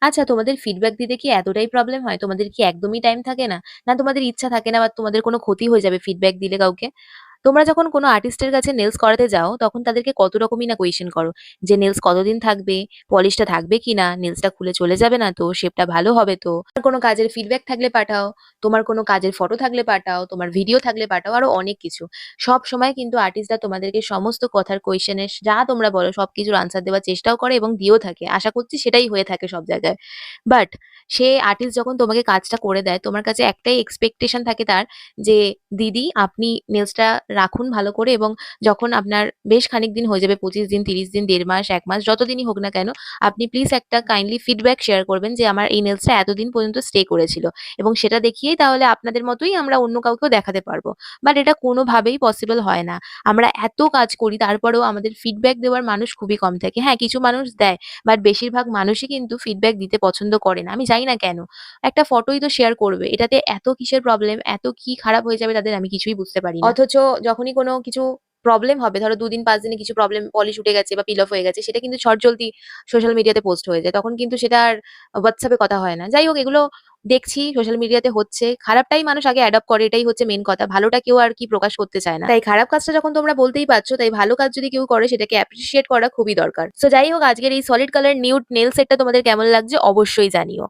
আচ্ছা, তোমাদের ফিডব্যাক দিতে কি এতটাই প্রবলেম হয়? তোমাদের কি একদমই টাইম থাকে না? না তোমাদের ইচ্ছা থাকে না বা তোমাদের কোনো ক্ষতি হয়ে যাবে ফিডব্যাক দিলে কাউকে? তোমরা যখন কোনো আর্টিস্টের কাছে নেইলস করাতে যাও, তখন তাদেরকে কত রকমই না কোয়েশ্চেন করো। যে নেইলস কতদিন থাকবে? পলিশটা থাকবে কিনা? নেইলসটা খুলে চলে যাবে না তো? শেপটা ভালো হবে তো? তোমার কোনো কাজের ফিডব্যাক থাকলে পাঠাও। তোমার কোনো কাজের ফটো থাকলে পাঠাও। তোমার ভিডিও থাকলে পাঠাও। আরো অনেক কিছু। সবসময় কিন্তু আর্টিস্টরা তোমাদেরকে সমস্ত কথার কোয়েশ্চেনের যা তোমরা বলো সবকিছুর আনসার দেওয়ার চেষ্টাও করে এবং দিয়েও থাকে। আশা করছি সেটাই হয়ে থাকে সব জায়গায়। বাট সে আর্টিস্ট যখন তোমাকে কাজটা করে দেয়, তোমার কাছে একটাই এক্সপেকটেশন থাকে তার যে, "দিদি আপনি নেইলসটা রাখুন ভালো করে এবং যখন আপনার বেশ খানিক দিন হয়ে যাবে ২৫ দিন, ৩০ দিন, ১.৫ মাস, ১ মাস যতদিনই হোক না কেন, আপনি প্লিজ একটা কাইন্ডলি ফিডব্যাক শেয়ার করবেন যে আমার এই নেইলসটা এতদিন পর্যন্ত স্টে করেছিল এবং সেটা দেখিয়েই তাহলে আপনাদের মতোই আমরা অন্য কাউকেও দেখাতে পারবো।" বাট এটা কোনোভাবেই পসিবল হয় না। আমরা এত কাজ করি তারপরেও আমাদের ফিডব্যাক দেওয়ার মানুষ খুবই কম থাকে। হ্যাঁ, কিছু মানুষ দেয়, বাট বেশিরভাগ মানুষই কিন্তু ফিডব্যাক দিতে পছন্দ করে না। আমি জানি না কেন? একটা ফটোই তো শেয়ার করবে। এটাতে এত কিসের প্রবলেম? এত কি খারাপ হয়ে যাবে তাদের আমি কিছুই বুঝতে পারি না। অথচ যখনই কোনো কিছু প্রবলেম হবে, ধরো ২ দিন ৫ দিনে কিছু প্রবলেম পলিশ উঠে গেছে বা পিল অফ হয়ে গেছে, সেটা কিন্তু চটজলদি সোশ্যাল মিডিয়াতে পোস্ট হয়ে যায়। তখন কিন্তু সেটা আর WhatsApp এ কথা হয় না। যাই হোক এগুলো দেখছি সোশ্যাল মিডিয়াতে হচ্ছে। খারাপটাই মানুষ আগে অ্যাডপ্ট করে এটাই হচ্ছে মেইন কথা। ভালোটা কেউ আর কি প্রকাশ করতে চায় না। তাই খারাপ কাজটা যখন তোমরা বলতেই পারছো, তাই ভালো কাজ যদি কেউ করে সেটাকে অ্যাপ্রিশিয়েট করা খুবই দরকার। সো যাই হোক আজকের এই সলিড কালার নিউড নেইল সেটটা তোমাদের কেমন লাগছে অবশ্যই জানিও।